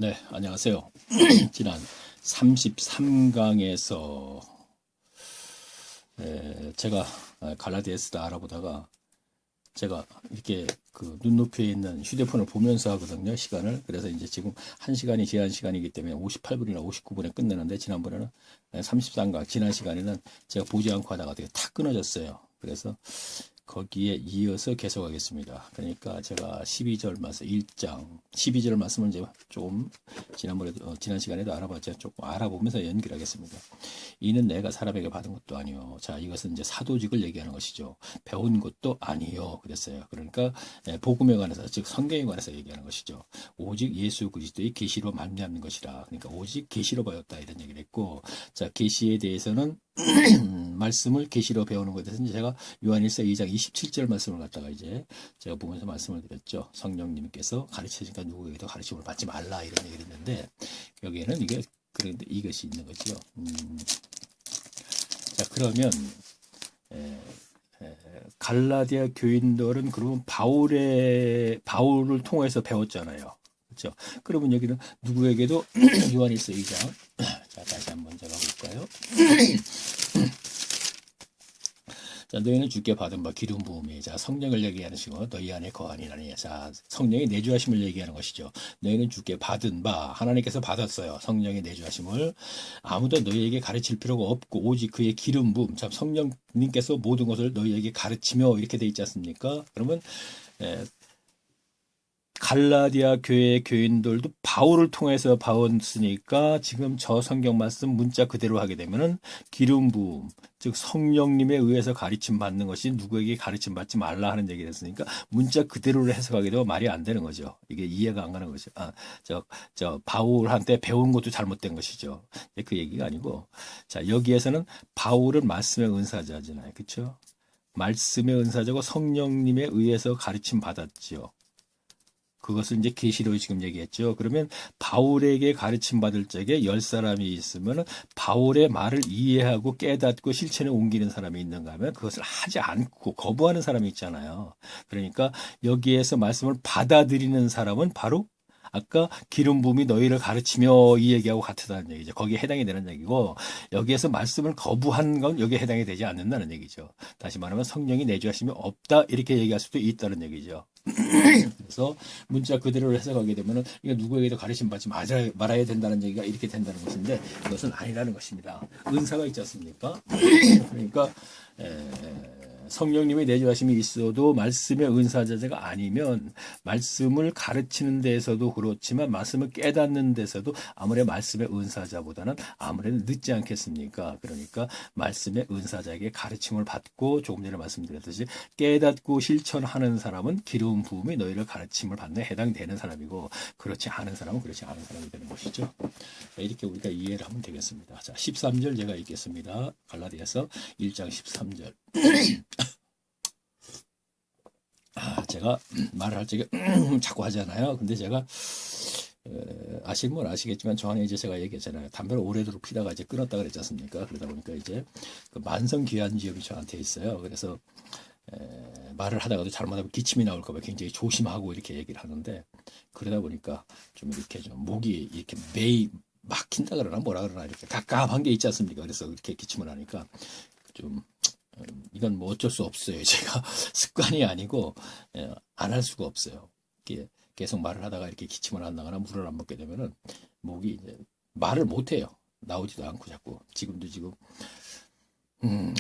네, 안녕하세요. 지난 33강에서 제가 갈라디아스를 알아보다가 제가 이렇게 그 눈높이에 있는 휴대폰을 보면서 하거든요, 시간을. 그래서 이제 지금 1시간이 제한 시간이기 때문에 58분이나 59분에 끝내는데, 지난번에는 33강, 지난 시간에는 제가 보지 않고 하다가 되게 탁 끊어졌어요. 그래서 거기에 이어서 계속하겠습니다. 그러니까 제가 12절 말씀 1장 12절 말씀을 이제 조금 지난번에도 지난 시간에도 알아봤죠. 조금 알아보면서 연결하겠습니다. 이는 내가 사람에게 받은 것도 아니요. 자, 이것은 이제 사도직을 얘기하는 것이죠. 배운 것도 아니요. 그랬어요. 그러니까 복음에 관해서, 즉 성경에 관해서 얘기하는 것이죠. 오직 예수 그리스도의 계시로 말미암는 것이라. 그러니까 오직 계시로 배웠다 이런 얘기를 했고, 자, 계시에 대해서는 말씀을 계시로 배우는 것에 대해서 제가 요한일서 2장 27절 말씀을 갖다가 이제 제가 보면서 말씀을 드렸죠. 성령님께서 가르치니까 누구에게도 가르침을 받지 말라 이런 얘기를 했는데, 여기에는 이게 그런데 이것이 있는 거죠. 자, 그러면 갈라디아 교인들은 그러면 바울을 통해서 배웠잖아요. 그렇죠? 그러면 여기는 누구에게도 요한일서 2장 자, 다시 한번 제가 볼까요? 자, 너희는 주께 받은 바 기름 부음이, 자, 성령을 얘기하는 시고 너희 안에 거하니라니. 자, 성령의 내주하심을 얘기하는 것이죠. 너희는 주께 받은 바, 하나님께서 받았어요. 성령의 내주하심을. 아무도 너희에게 가르칠 필요가 없고 오직 그의 기름 부음. 자, 성령님께서 모든 것을 너희에게 가르치며 이렇게 돼 있지 않습니까? 그러면 갈라디아 교회 교인들도 바울을 통해서 배웠으니까 지금 저 성경 말씀 문자 그대로 하게 되면은 기름 부음, 즉 성령님에 의해서 가르침 받는 것이 누구에게 가르침 받지 말라 하는 얘기를 했으니까 문자 그대로를 해석하게 되면 말이 안 되는 거죠. 이게 이해가 안 가는 거죠. 저 바울한테 배운 것도 잘못된 것이죠. 그 얘기가 아니고, 자, 여기에서는 바울은 말씀의 은사자잖아요. 그렇죠? 말씀의 은사자고 성령님에 의해서 가르침 받았지요. 그것을 이제 계시로 지금 얘기했죠. 그러면 바울에게 가르침 받을 적에 10사람이 있으면 바울의 말을 이해하고 깨닫고 실천에 옮기는 사람이 있는가 하면 그것을 하지 않고 거부하는 사람이 있잖아요. 그러니까 여기에서 말씀을 받아들이는 사람은 바로 아까 기름 부음이 너희를 가르치며 이 얘기하고 같다는 얘기죠. 거기에 해당이 되는 얘기고, 여기에서 말씀을 거부한 건 여기에 해당이 되지 않는다는 얘기죠. 다시 말하면 성령이 내주하심이 없다 이렇게 얘기할 수도 있다는 얘기죠. 그래서 문자 그대로 해석하게 되면은 이거 누구에게도 가르침 받지 말아야 된다는 얘기가 이렇게 된다는 것인데, 그것은 아니라는 것입니다. 은사가 있지 않습니까? 그러니까 성령님의 내주하심이 있어도 말씀의 은사자가 아니면 말씀을 가르치는 데에서도 그렇지만 말씀을 깨닫는 데서도 아무래도 말씀의 은사자보다는 아무래도 늦지 않겠습니까? 그러니까 말씀의 은사자에게 가르침을 받고, 조금 전에 말씀드렸듯이 깨닫고 실천하는 사람은 기름 부음이 너희를 가르침을 받는 해당되는 사람이고, 그렇지 않은 사람은 그렇지 않은 사람이 되는 것이죠. 이렇게 우리가 이해를 하면 되겠습니다. 자, 13절 제가 읽겠습니다. 갈라디아서 1장 13절. 제가 말을 할 적에 자꾸 하잖아요. 근데 제가 아시는 분 아시겠지만 저한테 이제 제가 얘기했잖아요. 담배를 오래도록 피다가 이제 끊었다 그랬지 않습니까? 그러다 보니까 이제 그 만성기한지염이 저한테 있어요. 그래서 말을 하다가도 잘못하면 기침이 나올까 봐 굉장히 조심하고 이렇게 얘기를 하는데, 그러다 보니까 좀 이렇게 좀 목이 이렇게 매이 막힌다 그러나 뭐라 그러나 이렇게 갑갑한 게 있지 않습니까? 그래서 이렇게 기침을 하니까 좀 이건 뭐 어쩔 수 없어요. 제가 습관이 아니고 안 할 수가 없어요. 이렇게 계속 말을 하다가 이렇게 기침을 한다거나 물을 안 먹게 되면은 목이 이제 말을 못 해요. 나오지도 않고 자꾸. 지금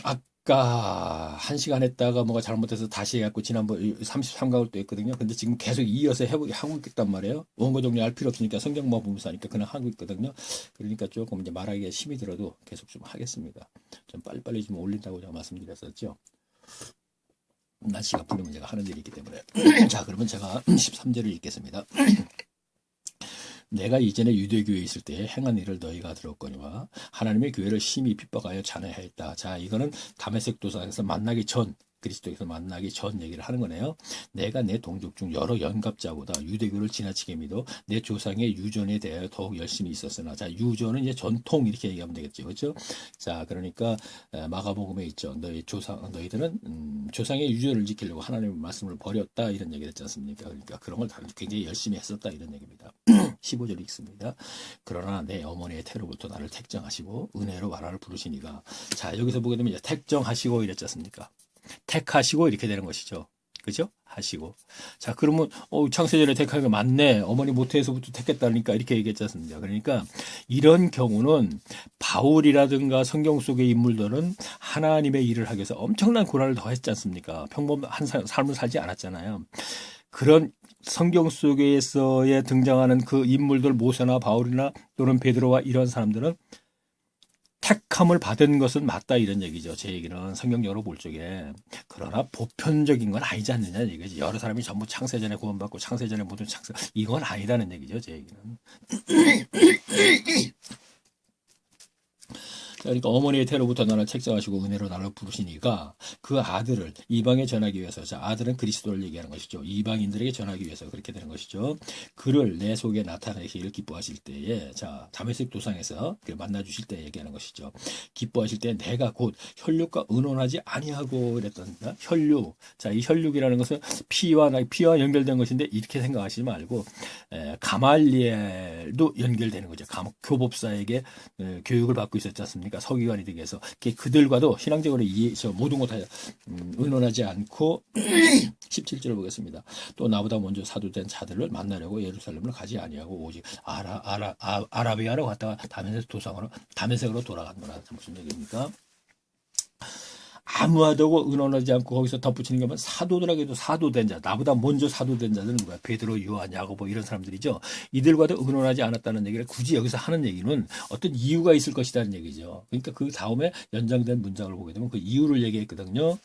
아까 1시간 했다가 뭐가 잘못해서 다시 해갖고 지난번 33강을 또 했거든요. 근데 지금 계속 이어서 하고 있단 말이에요. 원고 정리할 필요 없으니까 성경만 보면서 하니까 그냥 하고 있거든요. 그러니까 조금 이제 말하기가 힘이 들어도 계속 좀 하겠습니다. 좀 빨리빨리 좀 올린다고 제가 말씀드렸었죠. 날씨가 풀리면 제가 하는 일이 있기 때문에. 자, 그러면 제가 13절을 읽겠습니다. 내가 이전에 유대교회에 있을 때 행한 일을 너희가 들었거니와 하나님의 교회를 심히 핍박하여 잔해하였다. 자, 이거는 다메섹 도상에서 만나기 전, 그리스도에서 만나기 전 얘기를 하는 거네요. 내가 내 동족 중 여러 연갑자보다 유대교를 지나치게 믿어 내 조상의 유전에 대하여 더욱 열심히 있었으나, 자, 유전은 이제 전통 이렇게 얘기하면 되겠죠, 그렇죠? 자, 그러니까 마가복음에 있죠. 너희들은 조상의 유전을 지키려고 하나님의 말씀을 버렸다 이런 얘기를 했지 않습니까? 그러니까 그런 걸 굉장히 열심히 했었다 이런 얘기입니다. 15절 읽습니다. 그러나 내 어머니의 태로부터 나를 택정하시고 은혜로 나를 부르시니가. 자, 여기서 보게 되면 이제 택정하시고 이랬지 않습니까? 택하시고 이렇게 되는 것이죠. 그죠? 하시고. 자, 그러면, 창세전에 택한 게 맞네. 어머니 모태에서부터 택했다니까. 이렇게 얘기했지 않습니까? 그러니까, 이런 경우는 바울이라든가 성경 속의 인물들은 하나님의 일을 하기 위해서 엄청난 고난을 더했지 않습니까? 평범한 삶을 살지 않았잖아요. 그런 성경 속에서의 등장하는 그 인물들, 모세나 바울이나 또는 베드로와 이런 사람들은 택함을 받은 것은 맞다 이런 얘기죠. 제 얘기는 성경적으로 볼 적에. 그러나 보편적인 건 아니지 않느냐 이거지. 여러 사람이 전부 창세전에 구원받고 창세전에 모든 창세, 이건 아니다는 얘기죠. 제 얘기는. 그러니까 어머니의 태로부터 나를 책정하시고 은혜로 나를 부르시니까 그 아들을 이방에 전하기 위해서, 자, 아들은 그리스도를 얘기하는 것이죠. 이방인들에게 전하기 위해서 그렇게 되는 것이죠. 그를 내 속에 나타내시기를 기뻐하실 때에, 자, 다메섹 도상에서 만나 주실 때 얘기하는 것이죠. 기뻐하실 때 내가 곧 혈육과 의논하지 아니하고 그랬던가. 혈육. 자, 이 혈육이라는 것은 피와 연결된 것인데 이렇게 생각하시지 말고 가말리엘도 연결되는 거죠. 교법사에게 교육을 받고 있었지 않습니까? 서기관이 되기 위해서 그들과도 신앙적으로 모든 것 다 의논하지 않고 17절을 보겠습니다. 또 나보다 먼저 사도된 자들을 만나려고 예루살렘을 가지 아니하고 오직 아라비아로 갔다가 다메섹으로 돌아간다는 무슨 얘기입니까? 아무하다고 의논하지 않고 거기서 덧붙이는 게 뭐냐면 사도들에게도 사도된 자, 나보다 먼저 사도된 자들은 누구야? 베드로, 요한, 야고보 이런 사람들이죠. 이들과도 의논하지 않았다는 얘기를 굳이 여기서 하는 얘기는 어떤 이유가 있을 것이라는 얘기죠. 그러니까 그 다음에 연장된 문장을 보게 되면 그 이유를 얘기했거든요.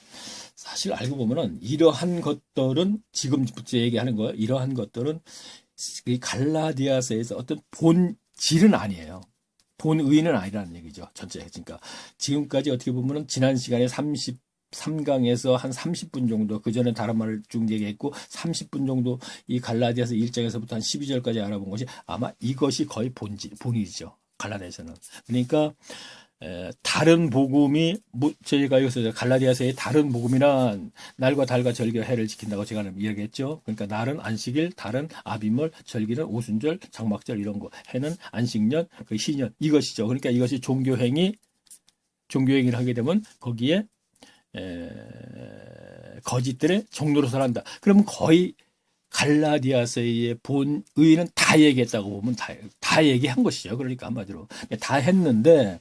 사실 알고 보면은 이러한 것들은 지금부터 얘기하는 거예요. 이러한 것들은 이 갈라디아서에서 어떤 본질은 아니에요. 본의는 아니라는 얘기죠. 전체. 그러니까 지금까지 어떻게 보면은 지난 시간에 33강에서 한 30분 정도, 그 전에 다른 말을 쭉 얘기했고 30분 정도 이 갈라디아서 1장에서부터 한 12절까지 알아본 것이 아마 이것이 거의 본이죠. 갈라디아서는. 그러니까 다른 복음이 저희가 여기서 갈라디아서의 다른 복음이나 날과 달과 절기와 해를 지킨다고 제가 이야기했죠. 그러니까 날은 안식일, 달은 아비몰, 절기는 오순절, 장막절 이런 거, 해는 안식년, 그 시년 이것이죠. 그러니까 이것이 종교행위를 하게 되면 거기에 거짓들의 종로로서 한다. 그러면 거의 갈라디아서의 본의는 다 얘기했다고 보면 다 얘기한 것이죠. 그러니까 한마디로 다 했는데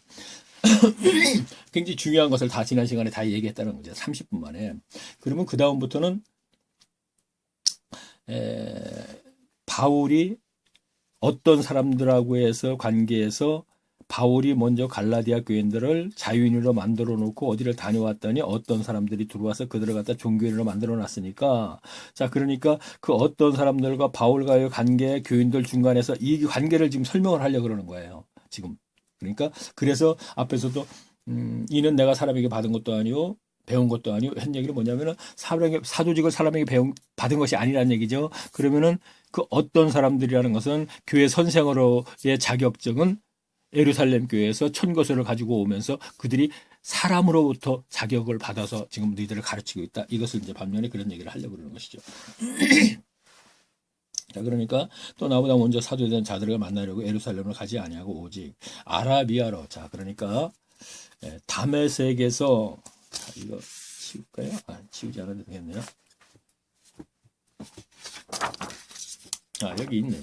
굉장히 중요한 것을 다 지난 시간에 다 얘기했다는 거죠. 30분 만에. 그러면 그 다음부터는 바울이 어떤 사람들하고 해서 관계에서 바울이 먼저 갈라디아 교인들을 자유인으로 만들어 놓고 어디를 다녀왔더니 어떤 사람들이 들어와서 그들을 갖다 종교인으로 만들어 놨으니까, 자, 그러니까 그 어떤 사람들과 바울과의 관계, 교인들 중간에서 이 관계를 지금 설명을 하려고 그러는 거예요. 지금. 그러니까 그래서 앞에서도 이는 내가 사람에게 받은 것도 아니고 배운 것도 아니고 한 얘기는 뭐냐면은 사도직을 사람에게 받은 것이 아니라는 얘기죠. 그러면은 그 어떤 사람들이라는 것은 교회 선생으로의 자격증은 예루살렘 교회에서 천거소를 가지고 오면서 그들이 사람으로부터 자격을 받아서 지금 너희들을 가르치고 있다. 이것을 이제 반면에 그런 얘기를 하려고 그러는 것이죠. 자, 그러니까 또 나보다 먼저 사도된 자들을 만나려고 예루살렘을 가지 아니하고 오직 아라비아로. 자, 그러니까 다메섹에서, 자, 이거 치울까요? 치우지 않아도 되겠네요. 여기 있네요.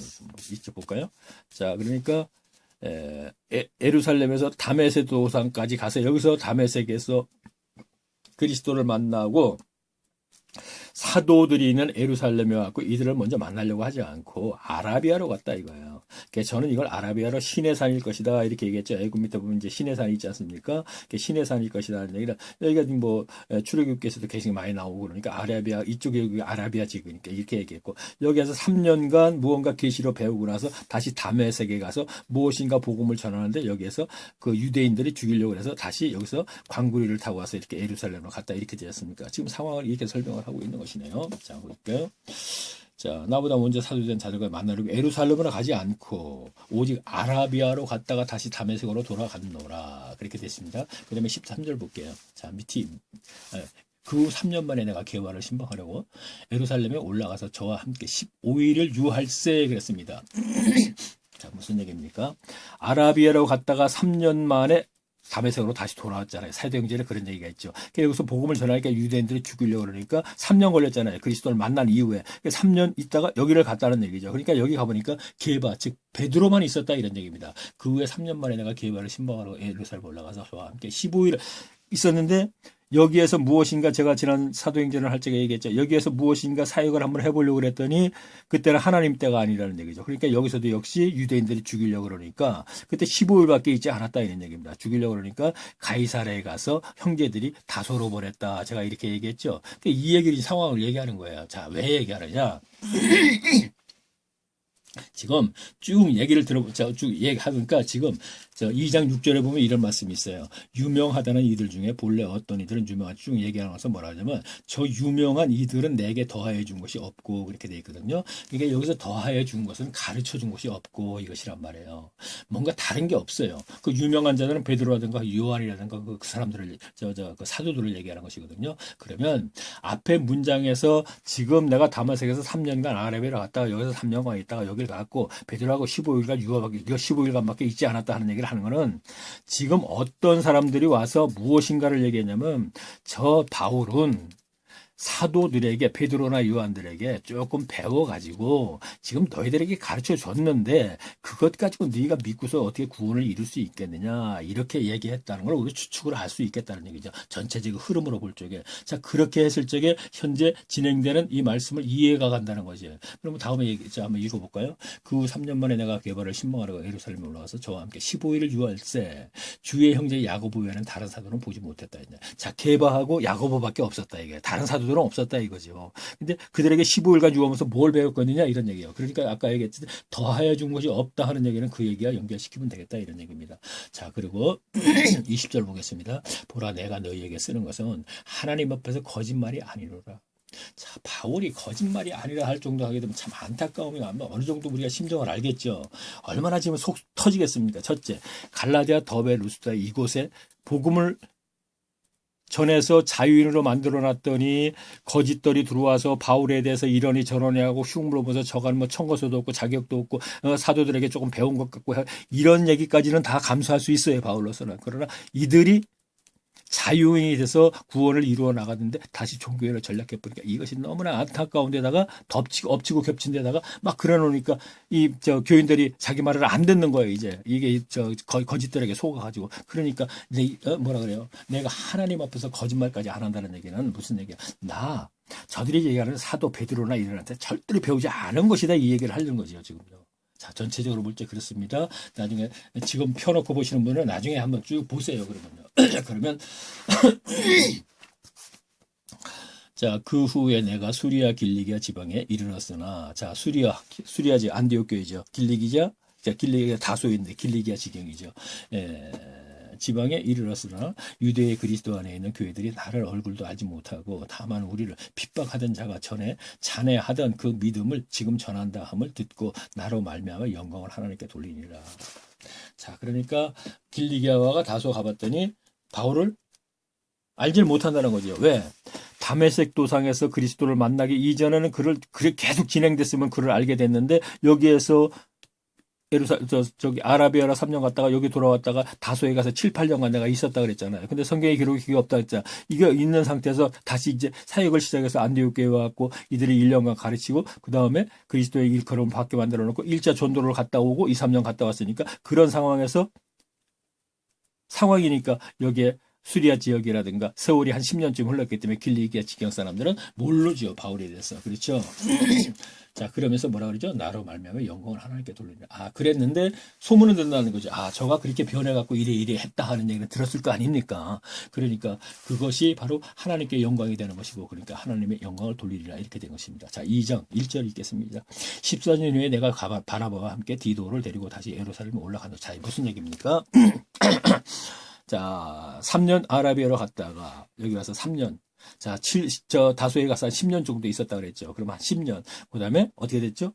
이쪽 볼까요? 자, 그러니까 예루살렘에서 다메섹 도상까지 가서 여기서 다메섹에서 그리스도를 만나고 사도들이 있는 예루살렘에 왔고 이들을 먼저 만나려고 하지 않고 아라비아로 갔다 이거예요. 그래서 저는 이걸 아라비아로 신의 산일 것이다 이렇게 얘기했죠. 애굽 밑에 보면 이제 신의 산이 있지 않습니까? 신의 산일 것이다는 얘기를 여기가 뭐 출애굽기에서도 계속 많이 나오고 그러니까 아라비아 이쪽이 아라비아 지구니까 이렇게 얘기했고 여기에서 3년간 무언가 계시로 배우고 나서 다시 다메섹에 가서 무엇인가 복음을 전하는데 여기에서 그 유대인들이 죽이려고 해서 다시 여기서 광구리를 타고 와서 이렇게 예루살렘으로 갔다 이렇게 되었습니까? 지금 상황을 이렇게 설명을 하고 있는 것이네요. 자, 볼까요? 자, 나보다 먼저 사도된 자들과 만나려고 예루살렘으로 가지 않고 오직 아라비아로 갔다가 다시 다메섹으로 돌아갔노라. 그렇게 됐습니다. 그 다음에 13절 볼게요. 자, 그 3년 만에 내가 개화를 신방하려고 예루살렘에 올라가서 저와 함께 15일을 유할세 그랬습니다. 무슨 얘기입니까? 아라비아로 갔다가 3년 만에 다메섹으로 다시 돌아왔잖아요. 사도행전에 그런 얘기가 있죠. 그러니까 여기서 복음을 전하니까 유대인들이 죽이려고 그러니까 3년 걸렸잖아요. 그리스도를 만난 이후에. 3년 있다가 여기를 갔다는 얘기죠. 그러니까 여기 가보니까 게바, 즉 베드로만 있었다 이런 얘기입니다. 그 후에 3년 만에 내가 게바를 신방하러 예루살렘 올라가서 저와 함께 15일 있었는데 여기에서 무엇인가 제가 지난 사도행전을 할 적에 얘기했죠. 여기에서 무엇인가 사역을 한번 해보려고 그랬더니 그때는 하나님 때가 아니라는 얘기죠. 그러니까 여기서도 역시 유대인들이 죽이려고 그러니까 그때 15일밖에 있지 않았다 이런 얘기입니다. 죽이려고 그러니까 가이사랴에 가서 형제들이 다소로 보냈다. 제가 이렇게 얘기했죠. 이 얘기를 이 상황을 얘기하는 거예요. 자, 왜 얘기하느냐? 지금 쭉 얘기를 들어보자. 쭉 얘기하니까 지금 2장 6절에 보면 이런 말씀이 있어요. 유명하다는 이들 중에 본래 어떤 이들은 유명한 쭉 얘기하면서 뭐라 하냐면 저 유명한 이들은 내게 더하여 준 것이 없고 그렇게 돼 있거든요. 그러니까 여기서 더하여 준 것은 가르쳐 준 것이 없고 이것이란 말이에요. 뭔가 다른 게 없어요. 그 유명한 자들은 베드로라든가 요한이라든가 그 사람들을 그 사도들을 얘기하는 것이거든요. 그러면 앞에 문장에서 지금 내가 다마섹에서 3년간 아라비아로 갔다가 여기서 3년간 있다가 여기를 갔고 베드로하고 15일간 유학하기 15일간밖에 있지 않았다 하는 얘기를 하는 거는 지금 어떤 사람들이 와서 무엇인가를 얘기했냐면 저 바울은 사도들에게 베드로나 요한들에게 조금 배워가지고 지금 너희들에게 가르쳐 줬는데 그것 가지고 네가 믿고서 어떻게 구원을 이룰 수 있겠느냐 이렇게 얘기했다는 걸 우리 추측을 할 수 있겠다는 얘기죠. 전체적인 흐름으로 볼 적에. 자, 그렇게 했을 적에 현재 진행되는 이 말씀을 이해가 간다는 거죠. 그러면 다음에 한번 읽어볼까요? 그 후 3년 만에 내가 게바를 신방하러 예루살렘에 올라가서 저와 함께 15일을 유할세 주의 형제 야고보 외에는 다른 사도는 보지 못했다. 자, 게바하고 야고보밖에 없었다 이게. 다른 사도들은 없었다 이거죠. 근데 그들에게 15일간 유하면서 뭘 배웠거든요 이런 얘기예요. 그러니까 아까 얘기했듯이 더하여 준 것이 없다 하는 얘기는 그 얘기와 연결시키면 되겠다 이런 얘기입니다. 자, 그리고 20절 보겠습니다. 보라 내가 너희에게 쓰는 것은 하나님 앞에서 거짓말이 아니로라. 자, 바울이 거짓말이 아니라 할 정도 하게 되면 참 안타까움이 가면 어느 정도 우리가 심정을 알겠죠. 얼마나 지금 속 터지겠습니까? 첫째, 갈라디아, 더베, 루스드라 이곳에 복음을 전에서 자유인으로 만들어놨더니 거짓들이 들어와서 바울에 대해서 이러니 저러니 하고 흉 물어보면서 저간 뭐 청거서도 없고 자격도 없고 사도들에게 조금 배운 것 같고 이런 얘기까지는 다 감수할 수 있어요. 바울로서는. 그러나 이들이 자유인이 돼서 구원을 이루어 나갔는데 다시 종교회로 전락해버리니까 이것이 너무나 안타까운 데다가 엎치고 겹친 데다가 막 그래 놓으니까 교인들이 자기 말을 안 듣는 거예요. 이제 이게 거짓들에게 속아가지고 그러니까 뭐라 그래요? 내가 하나님 앞에서 거짓말까지 안 한다는 얘기는 무슨 얘기야? 저들이 얘기하는 사도 베드로나 이들한테 절대로 배우지 않은 것이다 이 얘기를 하려는 거죠 지금요. 자, 전체적으로 볼 때 그렇습니다. 나중에 지금 펴놓고 보시는 분은 나중에 한번 쭉 보세요. 그러면요. 그러면 자, 그 후에 내가 수리아 길리기아 지방에 이르렀으나 자, 수리아지 안디옥 교회죠. 길리기자 자, 길리기가 다소인데 길리기아 지경이죠. 지방에 이르렀으나 유대의 그리스도 안에 있는 교회들이 나를 얼굴도 알지 못하고 다만 우리를 핍박하던 자가 전에 잔해하던 그 믿음을 지금 전한다 함을 듣고 나로 말미암아 영광을 하나님께 돌리니라. 자, 그러니까 길리기아가 다소 가봤더니 바울을 알질 못한다는 거죠. 왜? 다메섹 도상에서 그리스도를 만나기 이전에는 그를 계속 진행됐으면 그를 알게 됐는데 여기에서 저기 아라비아라 3년 갔다가 여기 돌아왔다가 다소에 가서 7, 8년간 내가 있었다 그랬잖아요. 근데 성경에 기록이 그게 없다 했잖아. 이게 있는 상태에서 다시 이제 사역을 시작해서 안디옥 교회에 왔고 이들이 1년간 가르치고 그 다음에 그리스도의 일컬음을 받게 만들어 놓고 1차 전도를 갔다 오고 2, 3년 갔다 왔으니까 그런 상황이니까 여기에 수리아 지역이라든가 서울이 한 10년쯤 흘렀기 때문에 길리기아 지경 사람들은 모르죠. 바울에 대해서. 그렇죠? 자, 그러면서 뭐라 그러죠? 나로 말미암아 영광을 하나님께 돌리라. 그랬는데 소문은 듣는다는 거죠. 저가 그렇게 변해갖고 이래 했다 하는 얘기는 들었을 거 아닙니까? 그러니까 그것이 바로 하나님께 영광이 되는 것이고 그러니까 하나님의 영광을 돌리리라 이렇게 된 것입니다. 자, 2장 1절 읽겠습니다. 14년 후에 내가 바나바와 함께 디도를 데리고 다시 예루살렘에 올라간다. 자, 무슨 얘기입니까? 자, 3년 아라비아로 갔다가 여기 와서 3년. 자, 다소에 가서 한 10년 정도 있었다 그랬죠. 그러면 한 10년. 그다음에 어떻게 됐죠?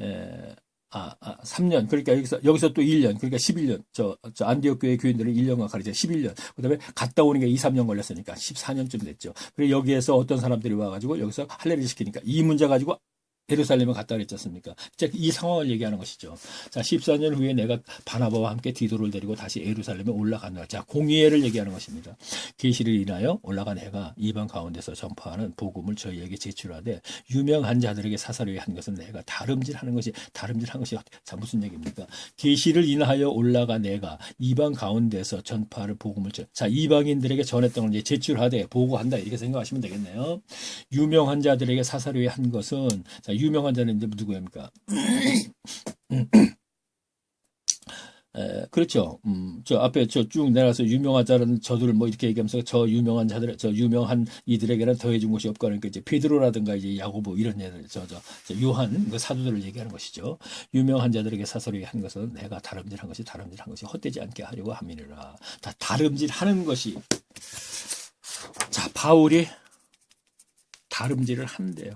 3년. 그러니까 여기서 또 1년. 그러니까 11년. 저 안디옥 교회 교인들은 1년간 가르쳐 11년. 그다음에 갔다 오는 게 2, 3년 걸렸으니까 14년쯤 됐죠. 그리고 여기에서 어떤 사람들이 와 가지고 여기서 할례를 시키니까 이 문제 가지고 예루살렘에 갔다 그랬지 않습니까? 이 상황을 얘기하는 것이죠. 자, 14년 후에 내가 바나바와 함께 디도를 데리고 다시 예루살렘에 올라간다. 자, 공의회를 얘기하는 것입니다. 계시를 인하여 올라간 해가 이방 가운데서 전파하는 복음을 저희에게 제출하되 유명한 자들에게 사사로이 한 것은 내가 다름질하는 것이 다름질한 것이 자 무슨 얘기입니까? 계시를 인하여 올라간 해가 이방 가운데서 전파하는 복음을 자 이방인들에게 전했던 걸 이제 제출하되 보고한다 이렇게 생각하시면 되겠네요. 유명한 자들에게 사사로이 한 것은 자 유명한 자는 이제 누구입니까? 그렇죠. 저 앞에 저 쭉 내려서 유명한 자는 저들 뭐 이렇게 얘기하면서 저 유명한 자들, 저 유명한 이들에게는 더해준 것이 없고 그러니까 이제 베드로라든가 이제 야고보 이런 애들, 저 요한 그 사도들을 얘기하는 것이죠. 유명한 자들에게 사설이 한 것은 내가 다름질한 것이 헛되지 않게 하려고 함이니라. 다 다름질하는 것이 자 바울이 다름질을 한대요.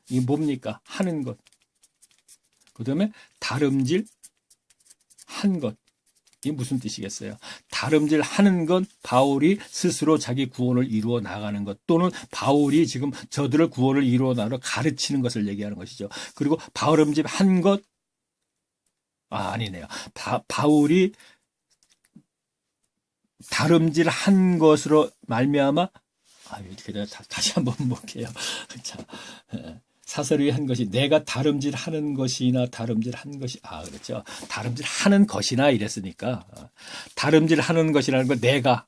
이게 뭡니까? 하는 것. 그 다음에 다름질 한 것. 이게 무슨 뜻이겠어요? 다름질 하는 건 바울이 스스로 자기 구원을 이루어 나가는 것 또는 바울이 지금 저들을 구원을 이루어 나가러 가르치는 것을 얘기하는 것이죠. 그리고 다름질 한 것, 아니네요. 바울이 다름질 한 것으로 말미암아 이렇게 다시 한번 볼게요. 자, 사설이 한 것이 내가 다름질 하는 것이나 다름질 한 것이 그렇죠. 다름질 하는 것이나 이랬으니까 다름질 하는 것이라는 건 내가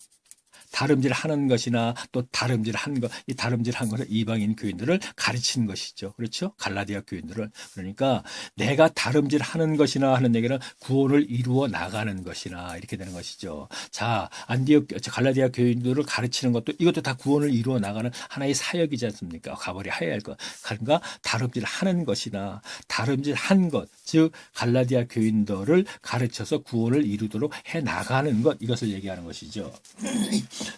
다름질 하는 것이나 또 다름질 한 것, 이 다름질 한 것을 이방인 교인들을 가르치는 것이죠. 그렇죠? 갈라디아 교인들을. 그러니까 내가 다름질 하는 것이나 하는 얘기는 구원을 이루어 나가는 것이나 이렇게 되는 것이죠. 자, 갈라디아 교인들을 가르치는 것도 이것도 다 구원을 이루어 나가는 하나의 사역이지 않습니까? 가버려야 할 것. 그러니까 다름질 하는 것이나 다름질 한 것, 즉 갈라디아 교인들을 가르쳐서 구원을 이루도록 해 나가는 것 이것을 얘기하는 것이죠.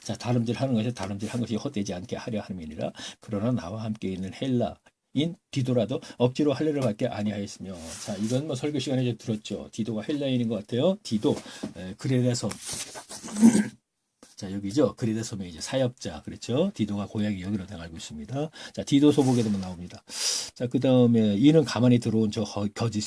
자, 다름질 하는 것이 다름질 한 것이 헛되지 않게 하려 함이니라. 그러나 나와 함께 있는 헬라인 디도라도 억지로 할례를 받게 아니하였으며. 자, 이건 뭐 설교 시간에 이제 들었죠. 디도가 헬라인인 것 같아요. 디도 그레데섬. 자, 여기죠. 그레데 섬의 이제 사역자. 그렇죠. 디도가 고향이 여기로 내가 알고 있습니다. 자, 디도 소복에도 나옵니다. 자, 그 다음에 이는 가만히 들어온 저 거짓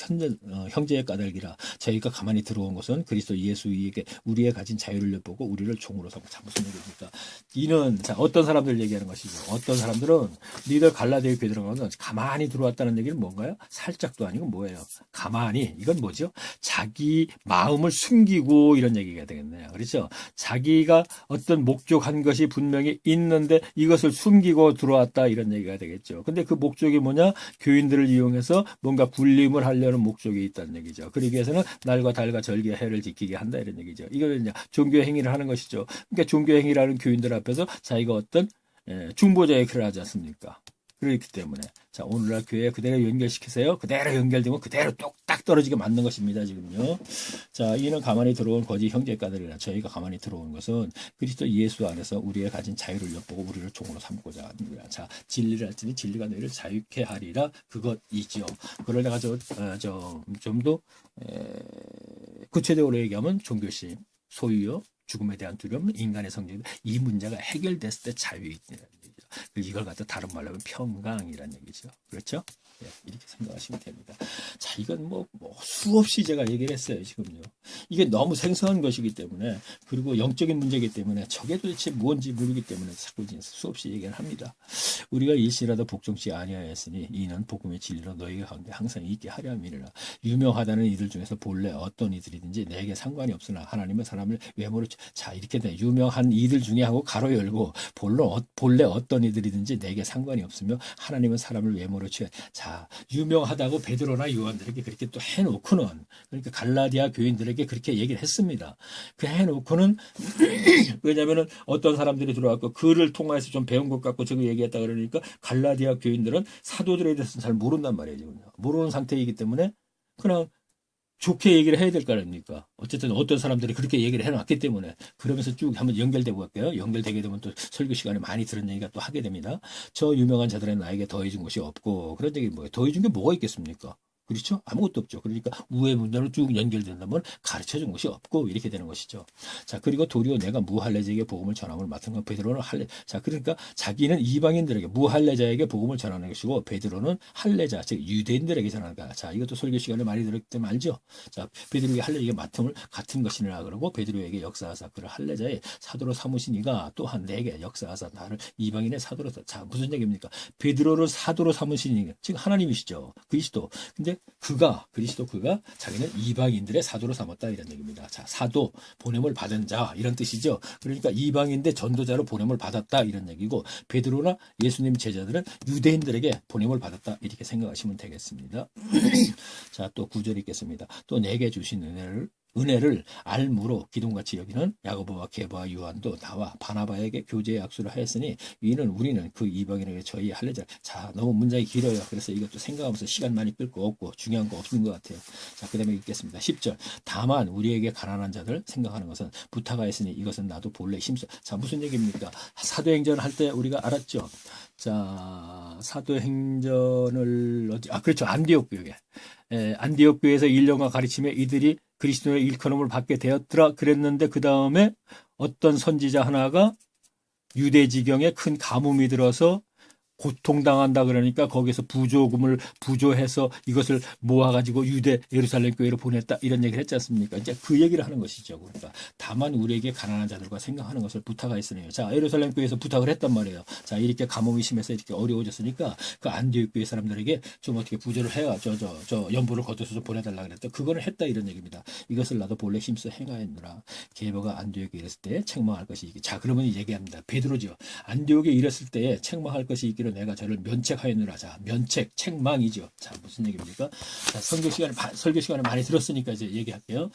형제의 까닭이라 저희가 가만히 들어온 것은 그리스도 예수에게 우리의 가진 자유를 엿보고 우리를 종으로 삼고. 자, 무슨 얘기입니까? 이는 자, 어떤 사람들 얘기하는 것이죠. 어떤 사람들은 니들 갈라디아 교회 들어가면 가만히 들어왔다는 얘기는 뭔가요? 살짝도 아니고 뭐예요? 가만히. 이건 뭐죠? 자기 마음을 숨기고 이런 얘기가 되겠네요. 그렇죠? 자기가 어떤 목적한 것이 분명히 있는데 이것을 숨기고 들어왔다 이런 얘기가 되겠죠. 근데 그 목적이 뭐냐? 교인들을 이용해서 뭔가 군림을 하려는 목적이 있다는 얘기죠. 그러기 위해서는 날과 달과 절기와 해를 지키게 한다 이런 얘기죠. 이걸 이제 종교 행위를 하는 것이죠. 그러니까 종교 행위라는 교인들 앞에서 자기가 어떤 중보자의 역할을 하지 않습니까? 그렇기 때문에 자 오늘날 교회 그대로 연결시키세요. 그대로 연결되면 그대로 똑딱 떨어지게 맞는 것입니다. 지금요. 자 이는 가만히 들어온 거짓 형제가들이라 저희가 가만히 들어온 것은 그리스도 예수 안에서 우리의 가진 자유를 엿보고 우리를 종으로 삼고자 하는 거야. 자 진리를 할지니 진리가 너희를 자유케 하리라 그것이지요. 그걸 내가 좀 더 구체적으로 얘기하면 종교심, 소유욕, 죽음에 대한 두려움, 인간의 성질 이 문제가 해결됐을 때 자유이라는 얘기죠. 이걸 갖다 다른 말로 하면 평강이라는 얘기죠. 그렇죠? 네, 이렇게 생각하시면 됩니다. 자, 이건 뭐 수없이 제가 얘기를 했어요, 지금요. 이게 너무 생소한 것이기 때문에, 그리고 영적인 문제이기 때문에, 저게 도대체 뭔지 모르기 때문에 자꾸 수없이 얘기를 합니다. 우리가 일시라도 복종치 아니하였으니, 이는 복음의 진리로 너희가 가운데 항상 있게 하려 함이니라. 유명하다는 이들 중에서 본래 어떤 이들이든지 내게 상관이 없으나, 하나님은 사람을 외모로, 자, 이렇게 돼. 유명한 이들 중에 하고 가로 열고, 본래 어떤 이들이든지 내게 상관이 없으며, 하나님은 사람을 외모로 취해. 자, 유명하다고 베드로나 요한들에게 그렇게 또 해놓고는 그러니까 갈라디아 교인들에게 그렇게 얘기를 했습니다. 그 해놓고는 왜냐하면은 어떤 사람들이 들어왔고 그를 통해서 좀 배운 것 같고 저거 얘기했다 그러니까 갈라디아 교인들은 사도들에 대해서는 잘 모른단 말이에요. 지금. 모르는 상태이기 때문에 그냥 좋게 얘기를 해야 될 거 아닙니까? 어쨌든 어떤 사람들이 그렇게 얘기를 해놨기 때문에 그러면서 쭉 한번 연결되고 갈게요. 연결되게 되면 또 설교 시간에 많이 들은 얘기가 또 하게 됩니다. 저 유명한 자들은 나에게 더해준 것이 없고 그런 얘기 뭐예요? 더해준 게 뭐가 있겠습니까? 그렇죠? 아무것도 없죠. 그러니까 우회 문제로 쭉 연결된다면 가르쳐 준 것이 없고 이렇게 되는 것이죠. 자, 그리고 도리어 내가 무할례자에게 복음을 전함을 맡은 건 베드로는 할례. 자, 그러니까 자기는 이방인들에게 무할례자에게 복음을 전하는 것이고 베드로는 할례자, 즉 유대인들에게 전하는 거야. 자, 이것도 설교 시간에 많이 들었기 때문에 알죠? 자, 베드로에게 할례에게 맡음을 같은 것이니라 그러고 베드로에게 역사하사 그를 할례자의 사도로 삼으신 이가 또한 내게 역사하사 나를 이방인의 사도로. 자, 무슨 얘기입니까? 베드로를 사도로 삼으신 이, 즉 하나님이시죠. 그리스도. 근데 그리스도 그가 자기는 이방인들의 사도로 삼았다 이런 얘기입니다. 자, 사도, 보냄을 받은 자 이런 뜻이죠. 그러니까 이방인대 전도자로 보냄을 받았다 이런 얘기고 베드로나 예수님 제자들은 유대인들에게 보냄을 받았다 이렇게 생각하시면 되겠습니다. 자, 또 9절 읽겠습니다. 또 내게 주신 은혜를 알무로 기둥같이 여기는 야고보와 게바와 요한도 나와 바나바에게 교제의 약수를 하였으니 우리는 그 이방인에게 저희 할례자. 자, 너무 문장이 길어요. 그래서 이것도 생각하면서 시간 많이 끌 거 없고 중요한 거 없는 것 같아요. 자, 그 다음에 읽겠습니다. 10절. 다만 우리에게 가난한 자들 생각하는 것은 부탁하였으니 이것은 나도 본래 힘써. 자, 무슨 얘기입니까? 사도행전 할 때 우리가 알았죠. 자, 사도행전을 그렇죠. 안디옥 교회. 안디옥 교회에서 1년간 가르침에 이들이 그리스도의 일컬음을 받게 되었더라 그랬는데 그 다음에 어떤 선지자 하나가 유대 지경에 큰 가뭄이 들어서 고통당한다 그러니까 거기서 부조금을 부조해서 이것을 모아가지고 유대 예루살렘 교회로 보냈다 이런 얘기를 했지 않습니까? 이제 그 얘기를 하는 것이죠. 그러니까 다만 우리에게 가난한 자들과 생각하는 것을 부탁하였으니 자, 예루살렘 교회에서 부탁을 했단 말이에요. 자, 이렇게 가뭄이 심해서 이렇게 어려워졌으니까 그 안디옥 교회 사람들에게 좀 어떻게 부조를 해야 저 연보를 거둬서 좀 보내달라 그랬다. 그거는 했다 이런 얘기입니다. 이것을 나도 본래 힘써 행하였느라 게바가 안디옥에 이랬을 때 책망할 것이 있기. 자, 그러면 얘기합니다. 베드로죠. 안디옥에 이랬을 때에 책망할 것이 있기로 내가 저를 면책하였느라. 자, 면책, 책망이죠. 자, 무슨 얘기입니까? 자, 설교 시간에 많이 들었으니까 이제 얘기할게요.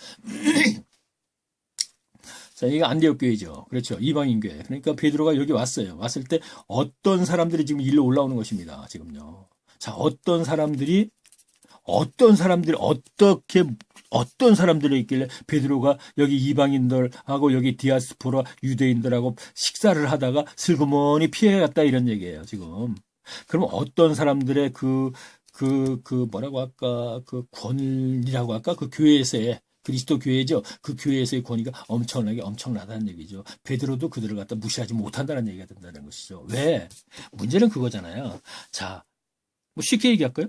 자, 이게 안디옥 교회죠. 그렇죠. 이방인 교회. 그러니까 베드로가 여기 왔어요. 왔을 때 어떤 사람들이 지금 일로 올라오는 것입니다. 지금요. 자, 어떤 사람들이 어떤 사람들이 있길래 베드로가 여기 이방인들하고 여기 디아스포라 유대인들하고 식사를 하다가 슬그머니 피해갔다 이런 얘기예요, 지금. 그럼 어떤 사람들의 뭐라고 할까, 그 권리라고 할까, 그 교회에서의 그리스도 교회죠. 그 교회에서의 권위가 엄청나다는 얘기죠. 베드로도 그들을 갖다 무시하지 못한다는 얘기가 된다는 것이죠. 왜? 문제는 그거잖아요. 자, 뭐 쉽게 얘기할까요?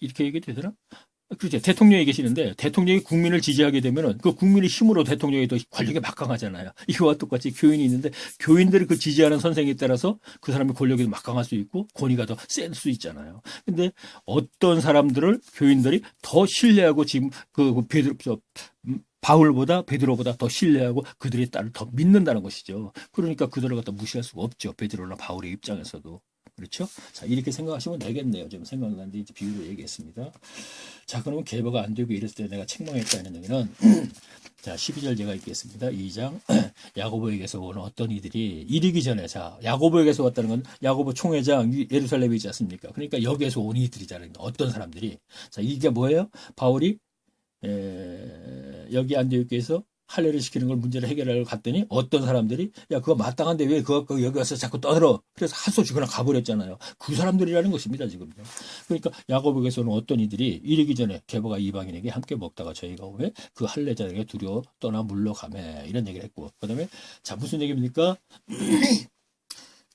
이렇게 얘기해도 되더라? 그렇죠. 대통령이 계시는데 대통령이 국민을 지지하게 되면은 그 국민의 힘으로 대통령이 더 권력이 막강하잖아요. 이거와 똑같이 교인이 있는데 교인들이 그 지지하는 선생에 따라서 그 사람의 권력이 막강할 수 있고 권위가 더 센 수 있잖아요. 근데 어떤 사람들을 교인들이 더 신뢰하고 지금 바울보다 베드로보다 더 신뢰하고 그들의 딸을 더 믿는다는 것이죠. 그러니까 그들을 갖다 무시할 수가 없죠. 베드로나 바울의 입장에서도. 그렇죠? 자, 이렇게 생각하시면 되겠네요. 좀 생각나는데 이제 비유로 얘기했습니다. 자, 그러면 게바가 안 되고 이랬을 때 내가 책망했다는 얘기는 자, 12절 제가 읽겠습니다. 2장 야고보에게서 온 어떤 이들이 이르기 전에 자, 야고보에게서 왔다는 건 야고보 총회장 예루살렘에 있지 않습니까? 그러니까 여기에서 온 이들이잖아요. 어떤 사람들이. 자, 이게 뭐예요? 바울이 여기 안디옥에서 할례를 시키는 걸 문제를 해결하러 갔더니 어떤 사람들이 야 그거 마땅한데 왜 그거 여기 와서 자꾸 떠들어. 그래서 한 소리 그냥 가버렸잖아요. 그 사람들이라는 것입니다 지금요. 그러니까 야고보에게서는 어떤 이들이 이르기 전에 게바가 이방인에게 함께 먹다가 저희가 오매 그 할례자에게 두려워 떠나 물러가매 이런 얘기를 했고 그다음에 자 무슨 얘기입니까?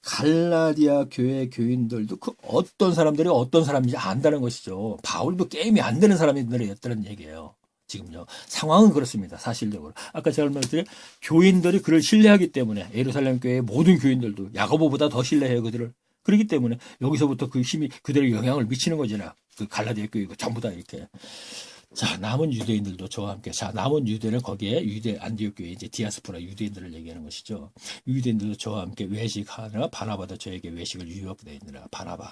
갈라디아 교회 교인들도 그 어떤 사람들이 어떤 사람인지 안다는 것이죠. 바울도 게임이 안 되는 사람들이었다는 얘기예요. 지금요. 상황은 그렇습니다. 사실적으로. 아까 제가 말씀드린 교인들이 그를 신뢰하기 때문에 예루살렘 교회의 모든 교인들도 야고보보다 더 신뢰해요. 그들을. 그렇기 때문에 여기서부터 그 힘이 그들의 영향을 미치는 거잖아요. 그 갈라디아 교회 전부 다 이렇게. 자, 남은 유대인들도 저와 함께. 자, 남은 유대는 거기에 유대 안디옥 교회 이제 디아스포라 유대인들을 얘기하는 것이죠. 유대인들도 저와 함께 외식하느라 바나바도 저에게 외식을 유혹되느라 바나바.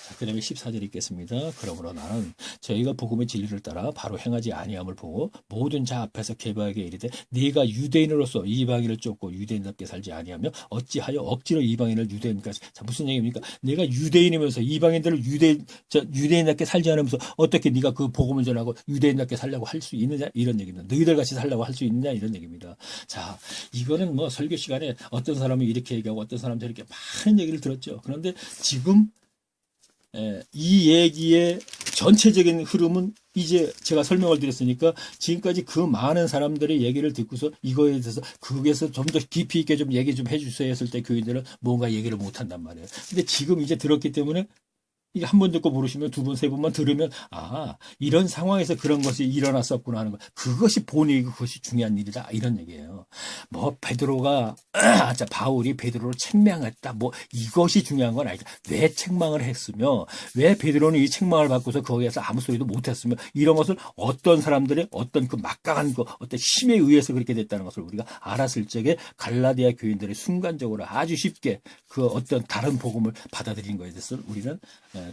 자, 그다음에 14절 읽겠습니다. 그러므로 나는 저희가 복음의 진리를 따라 바로 행하지 아니함을 보고 모든 자 앞에서 게바에게 이르되 네가 유대인으로서 이방인을 쫓고 유대인답게 살지 아니하며 어찌하여 억지로 이방인을 유대인까지. 자, 무슨 얘기입니까? 내가 유대인이면서 이방인들을 유대인답게 살지 않으면서 어떻게 네가 그 복음을 전하고 유대인답게 살려고 할 수 있느냐 이런 얘기입니다. 너희들 같이 살려고 할 수 있느냐 이런 얘기입니다. 자, 이거는 뭐 설교 시간에 어떤 사람이 이렇게 얘기하고 어떤 사람도 이렇게 많은 얘기를 들었죠. 그런데 지금 이 얘기의 전체적인 흐름은 이제 제가 설명을 드렸으니까 지금까지 그 많은 사람들의 얘기를 듣고서 이거에 대해서 거기에서 좀 더 깊이 있게 좀 얘기 좀 해주셔야 했을 때 교인들은 뭔가 얘기를 못 한단 말이에요. 근데 지금 이제 들었기 때문에 이게 한 번 듣고 모르시면 두 번, 세 번만 들으면 이런 상황에서 그런 것이 일어났었구나 하는 거. 그것이 본의이고 그것이 중요한 일이다. 이런 얘기예요. 뭐 베드로가 바울이 베드로를 책망했다. 뭐 이것이 중요한 건 아니다. 왜 책망을 했으며 왜 베드로는 이 책망을 받고서 거기에서 아무 소리도 못 했으며 이런 것을 어떤 사람들의 어떤 그 막강한 거 어떤 힘에 의해서 그렇게 됐다는 것을 우리가 알았을 적에 갈라디아 교인들이 순간적으로 아주 쉽게 그 어떤 다른 복음을 받아들인 것에 대해서 우리는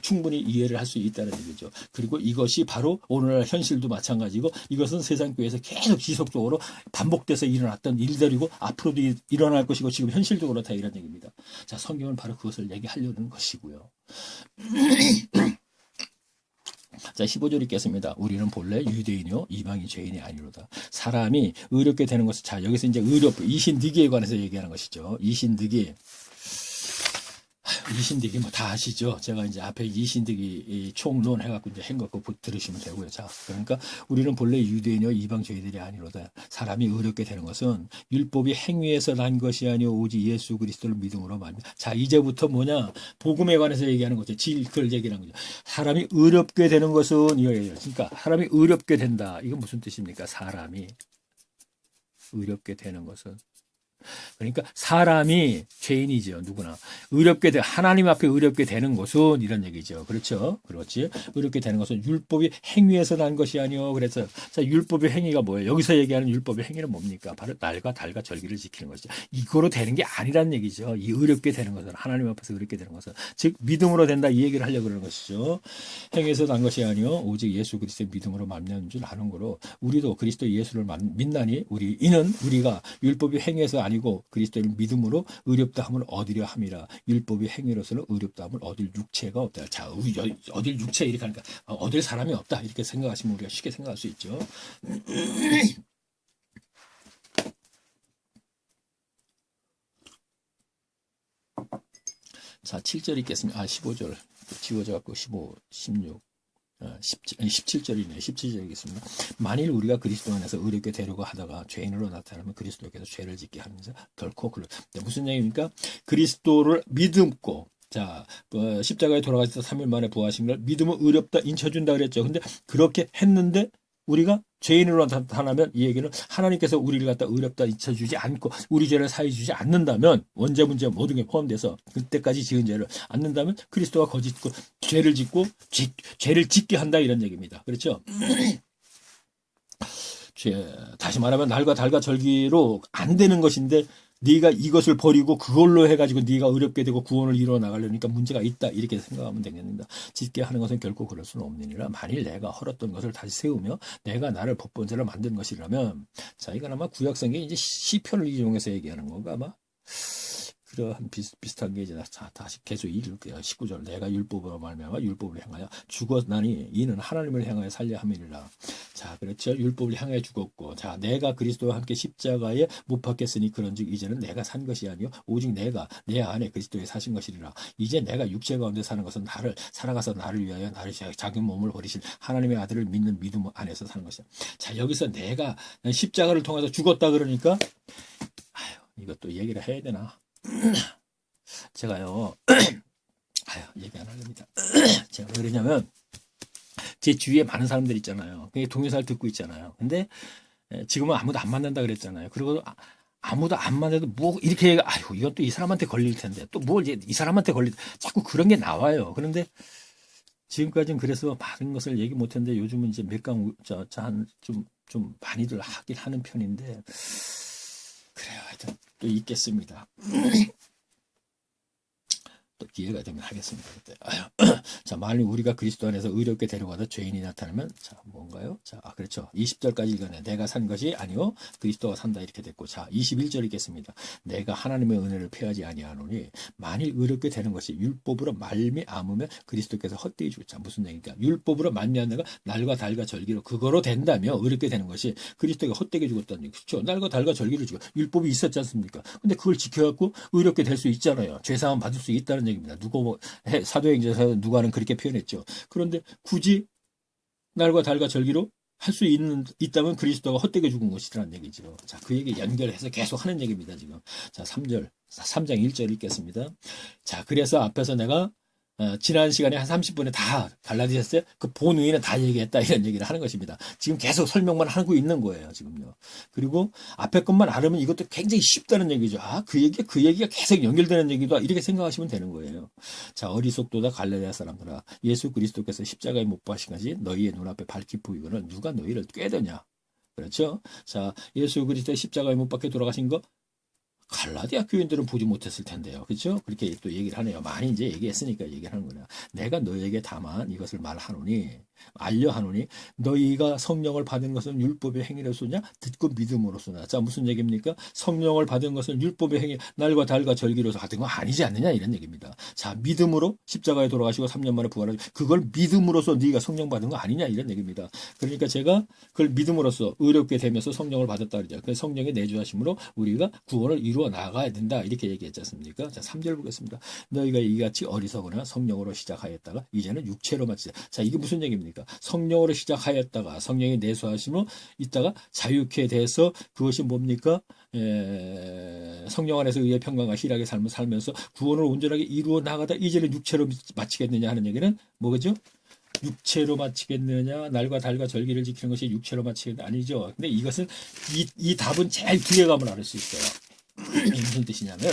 충분히 이해를 할 수 있다는 얘기죠. 그리고 이것이 바로 오늘날 현실도 마찬가지고 이것은 세상 교회에서 계속 지속적으로 반복돼서 일어났던 일들이고 앞으로도 일어날 것이고 지금 현실도 그렇다 이런 얘기입니다. 자, 성경은 바로 그것을 얘기하려는 것이고요. 자, 15절 읽겠습니다. 우리는 본래 유대인이요 이방인 죄인이 아니로다. 사람이 의롭게 되는 것은 자 여기서 이제 이신득에 관해서 얘기하는 것이죠. 이신득이 뭐 다 아시죠? 제가 이제 앞에 이신득이 총론 해갖고 이제 한거 들으시면 되고요. 자, 그러니까 우리는 본래 유대인이요 이방 죄인들이 아니로다. 사람이 의롭게 되는 것은 율법이 행위에서 난 것이 아니오 오직 예수 그리스도를 믿음으로 말입니다. 자, 이제부터 뭐냐? 복음에 관해서 얘기하는 거죠. 그걸 얘기하는 거죠. 사람이 의롭게 되는 것은 이거예요. 그러니까 사람이 의롭게 된다. 이건 무슨 뜻입니까? 사람이 의롭게 되는 것은 그러니까 사람이 죄인이죠. 누구나. 하나님 앞에 의롭게 되는 것은 이런 얘기죠. 그렇죠? 그렇지. 의롭게 되는 것은 율법이 행위에서 난 것이 아니오. 그래서 자, 율법의 행위가 뭐예요? 여기서 얘기하는 율법의 행위는 뭡니까? 바로 날과 달과 절기를 지키는 것이죠. 이거로 되는 게 아니란 얘기죠. 이 의롭게 되는 것은 하나님 앞에서 의롭게 되는 것은 즉 믿음으로 된다 이 얘기를 하려고 그러는 것이죠. 행위에서 난 것이 아니오 오직 예수 그리스도의 믿음으로 말미암는 줄 아는 거로 우리도 그리스도 예수를 믿나니 우리가 율법이 행위에서 아니고 그리스도를 믿음으로 의롭다함을 얻으려 함이라. 율법이 행위로서는 의롭다함을 얻을 육체가 없다. 자, 얻을 육체 이렇게 하니까 얻을 사람이 없다 이렇게 생각하시면 우리가 쉽게 생각할 수 있죠. 자, 7절 읽겠습니다. 15절 지워져 갖고 15, 16 17절이네요. 17절이겠습니다. 만일 우리가 그리스도 안에서 의롭게 되려고 하다가 죄인으로 나타나면 그리스도께서 죄를 짓게 하면서 결코 무슨 얘기입니까? 그리스도를 믿음고 자, 십자가에 돌아가셔서 3일 만에 부활하신 걸 믿음은 의롭다 인쳐준다 그랬죠. 근데 그렇게 했는데 우리가 죄인으로 나타나면 이 얘기는 하나님께서 우리를 갖다 의롭다 잊혀주지 않고 우리 죄를 사해 주지 않는다면 원죄 문제 모든 게 포함돼서 그때까지 지은 죄를 않는다면 그리스도가 거짓고 죄를 짓게 한다 이런 얘기입니다. 그렇죠? 다시 말하면 날과 달과 절기로 안 되는 것인데 네가 이것을 버리고 그걸로 해가지고 네가 의롭게 되고 구원을 이루어 나가려니까 문제가 있다 이렇게 생각하면 되겠습니다. 짓게 하는 것은 결코 그럴 수는 없느니라. 만일 내가 헐었던 것을 다시 세우며 내가 나를 법본자로 만든 것이라면 자 이건 아마 구약성경에 이제 시편을 이용해서 얘기하는 건가 아마 그러한 비슷한 게 이제 다시 계속 읽을게요. 19절 내가 율법으로 말미암아 율법을 행하여 죽었나니 이는 하나님을 향하여 살려 함이니라. 자 그렇죠. 율법을 향하여 죽었고 자 내가 그리스도와 함께 십자가에 못 박혔으니 그런즉 이제는 내가 산 것이 아니요 오직 내가 내 안에 그리스도에 사신 것이리라. 이제 내가 육체 가운데 사는 것은 살아가서 나를 위하여 나를 자기 몸을 버리신 하나님의 아들을 믿는 믿음 안에서 사는 것이야. 자 여기서 내가 십자가를 통해서 죽었다 그러니까 이것도 얘기를 해야 되나? 제가요, 얘기 안 하렵니다. 제가 왜 그러냐면, 제 주위에 많은 사람들 있잖아요. 동영상을 듣고 있잖아요. 근데 지금은 아무도 안 만난다 그랬잖아요. 그리고 아무도 안 만나도 뭐 이렇게 이건 또 이 사람한테 걸릴 텐데 또 뭘 이 사람한테 자꾸 그런 게 나와요. 그런데 지금까지는 그래서 많은 것을 얘기 못했는데 요즘은 이제 좀 많이들 하긴 하는 편인데 그래요. 하여튼 또 있겠습니다. 또 기회가 되면 하겠습니다. 그때. 자, 만일 우리가 그리스도 안에서 의롭게 데려가다 죄인이 나타나면 자, 뭔가요? 자, 그렇죠. 20절까지 읽었네. 내가 산 것이 아니요 그리스도가 산다 이렇게 됐고. 자, 21절 읽겠습니다. 내가 하나님의 은혜를 패하지 아니하노니 만일 의롭게 되는 것이 율법으로 말미암으면 그리스도께서 헛되이 죽었. 자, 무슨 얘기입니까? 율법으로 말미암는 날과 달과 절기로 그거로 된다며 의롭게 되는 것이 그리스도가 헛되게 죽었다는 얘기. 그렇죠. 날과 달과 절기를 죽여. 율법이 있었지 않습니까? 근데 그걸 지켜갖고 의롭게 될 수 있잖아요. 죄사함 받을 수 있다는 얘기입니다. 사도행전에서 누가는 그렇게 표현했죠. 그런데 굳이 날과 달과 절기로 할 수 있다면 그리스도가 헛되게 죽은 것이라는 얘기죠. 자, 그 얘기 연결해서 계속 하는 얘기입니다, 지금. 자, 3장 1절 읽겠습니다. 자, 그래서 앞에서 내가 지난 시간에 한 30분에 다 갈라디아서의 그 본의는 다 얘기했다 이런 얘기를 하는 것입니다. 지금 계속 설명만 하고 있는 거예요, 지금요. 그리고 앞에 것만 알으면 이것도 굉장히 쉽다는 얘기죠. 그 얘기가 계속 연결되는 얘기다 이렇게 생각하시면 되는 거예요. 자, 어리석도다 갈라디아 사람들아, 예수 그리스도께서 십자가에 못 박히신 것이 너희의 눈앞에 밝히 보이거늘 누가 너희를 꾀더냐. 그렇죠? 자, 예수 그리스도의 십자가에 못 박혀 돌아가신 거 갈라디아 교인들은 보지 못했을 텐데요. 그렇죠? 그렇게 또 얘기를 하네요. 많이 이제 얘기했으니까 얘기를 하는 거냐. 내가 너에게 다만 이것을 말하노니 알려하노니 너희가 성령을 받은 것은 율법의 행위로서냐 듣고 믿음으로서냐. 자, 무슨 얘기입니까? 성령을 받은 것은 율법의 행위 날과 달과 절기로서 받은 거 아니지 않느냐 이런 얘기입니다. 자, 믿음으로 십자가에 돌아가시고 3년 만에 부활하시고 그걸 믿음으로써 네가 성령 받은 거 아니냐 이런 얘기입니다. 그러니까 제가 그걸 믿음으로써 의롭게 되면서 성령을 받았다 그러죠. 그 성령의 내주하심으로 우리가 구원을 이루어 나가야 된다 이렇게 얘기했지 않습니까? 자, 3절 보겠습니다. 너희가 이같이 어리석으나 성령으로 시작하였다가 이제는 육체로 마치자. 자, 이게 무슨 얘기입니까? 성령으로 시작하였다가 성령이 내수하심으로 있다가 자유케 돼서 그것이 뭡니까? 성령 안에서 의의 평강과 희락의 삶을 살면서 구원을 온전하게 이루어 나가다 이제는 육체로 마치겠느냐 하는 얘기는 뭐죠? 육체로 마치겠느냐 날과 달과 절기를 지키는 것이 육체로 마치겠느냐 아니죠. 근데 이것은 이 답은 제일 뒤에 가면 알 수 있어요. 무슨 뜻이냐면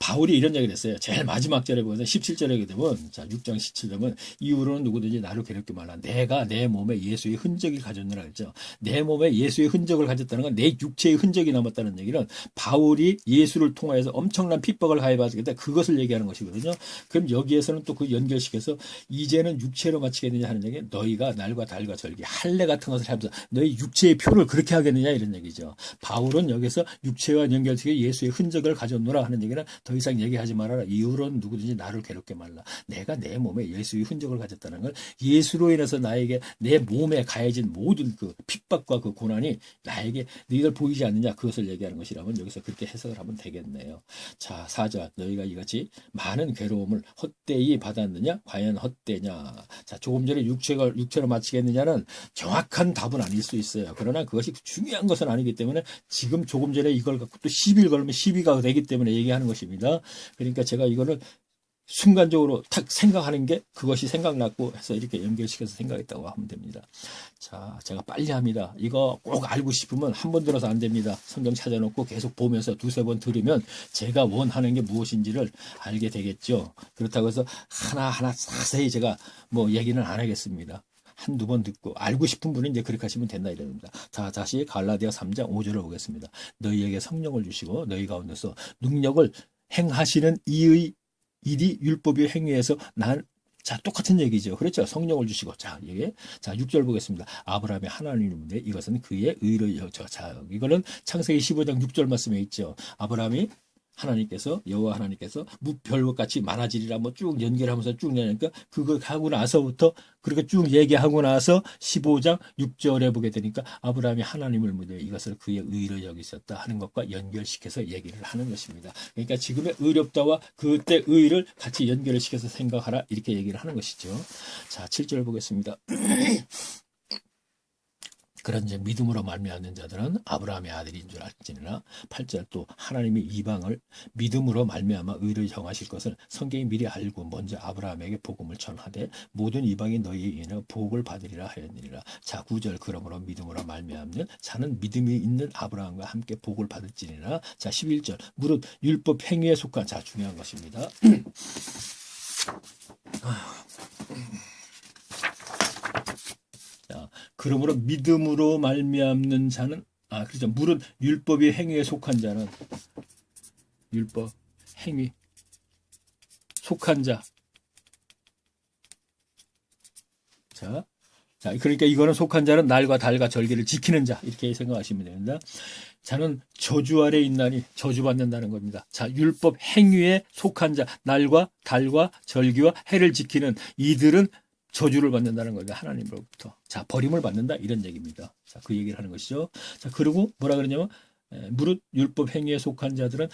바울이 이런 얘기를 했어요. 제일 마지막 절에 보면 17절에 되면 자 6장 17절은 이후로는 누구든지 나를 괴롭게 말라. 내가 내 몸에 예수의 흔적이 가졌느라 했죠. 내 몸에 예수의 흔적을 가졌다는 건 내 육체의 흔적이 남았다는 얘기는 바울이 예수를 통하여서 엄청난 핍박을 가해받았기 그것을 얘기하는 것이거든요. 그럼 여기에서는 또 그 연결시켜서 이제는 육체로 마치겠느냐 하는 얘기 너희가 날과 달과 절기 할례 같은 것을 하면서 너희 육체의 표를 그렇게 하겠느냐 이런 얘기죠. 바울은 여기서 육체와 연결시켜 예수의 흔적을 가졌노라 하는 얘기는 더 이상 얘기하지 말아라. 이후로는 누구든지 나를 괴롭게 말라. 내가 내 몸에 예수의 흔적을 가졌다는 걸 예수로 인해서 나에게 내 몸에 가해진 모든 그 핍박과 그 고난이 나에게 너희들 보이지 않느냐 그것을 얘기하는 것이라면 여기서 그렇게 해석을 하면 되겠네요. 자, 4절 너희가 이같이 많은 괴로움을 헛되이 받았느냐? 과연 헛되냐? 자, 조금 전에 육체로 마치겠느냐는 정확한 답은 아닐 수 있어요. 그러나 그것이 중요한 것은 아니기 때문에 지금 조금 전에 이걸 갖고 또 시비를 걸면 시비가 되기 때문에 얘기하는 것입니다. 그러니까 제가 이거를 순간적으로 탁 생각하는 게 그것이 생각났고 해서 이렇게 연결시켜서 생각했다고 하면 됩니다. 자, 제가 빨리 합니다. 이거 꼭 알고 싶으면 한 번 들어서 안 됩니다. 성경 찾아놓고 계속 보면서 두세 번 들으면 제가 원하는 게 무엇인지를 알게 되겠죠. 그렇다고 해서 하나하나 자세히 제가 뭐 얘기는 안 하겠습니다. 한두 번 듣고 알고 싶은 분은 이제 그렇게 하시면 된다 이럽니다. 자, 다시 갈라디아 3장 5절을 보겠습니다. 너희에게 성령을 주시고 너희 가운데서 능력을 행하시는 이의 일이 율법의 행위에서 자, 똑같은 얘기죠. 그렇죠. 성령을 주시고. 자, 이게. 자, 6절 보겠습니다. 아브라함의 하나님인데 이것은 그의 의를 여겨. 자, 이거는 창세기 15장 6절 말씀에 있죠. 아브라함이 여호와 하나님께서 무별것 같이 많아지리라 뭐 쭉 연결하면서 쭉 내니까 그거 하고 나서부터 그렇게 쭉 얘기하고 나서 15장 6절에 보게 되니까 아브라함이 하나님을 믿어 이것을 그의 의로 여기셨다 하는 것과 연결시켜서 얘기를 하는 것입니다. 그러니까 지금의 의롭다와 그때 의를 같이 연결을 시켜서 생각하라 이렇게 얘기를 하는 것이죠. 자, 7절 보겠습니다. 그런지 믿음으로 말미암는 자들은 아브라함의 아들인 줄 알지니라. 8절 또 하나님이 이방을 믿음으로 말미암아 의를 정하실 것을 성경이 미리 알고 먼저 아브라함에게 복음을 전하되 모든 이방이 너희에 인해 복을 받으리라 하였느니라. 자, 9절 그러므로 믿음으로 말미암는 자는 믿음이 있는 아브라함과 함께 복을 받을지니라. 자, 11절 무릇 율법 행위에 속한 자 중요한 것입니다. 그러므로 믿음으로 말미암는 자는 그렇죠. 무릇 율법의 행위에 속한 자는 율법 행위 속한 자. 자, 그러니까 이거는 속한 자는 날과 달과 절기를 지키는 자 이렇게 생각하시면 됩니다. 자는 저주 아래 있나니 저주받는다는 겁니다. 자, 율법 행위에 속한 자 날과 달과 절기와 해를 지키는 이들은 저주를 받는다는 겁니다. 하나님으로부터. 자, 버림을 받는다 이런 얘기입니다. 자, 그 얘기를 하는 것이죠. 자, 그리고 뭐라 그러냐면 무릇 율법 행위에 속한 자들은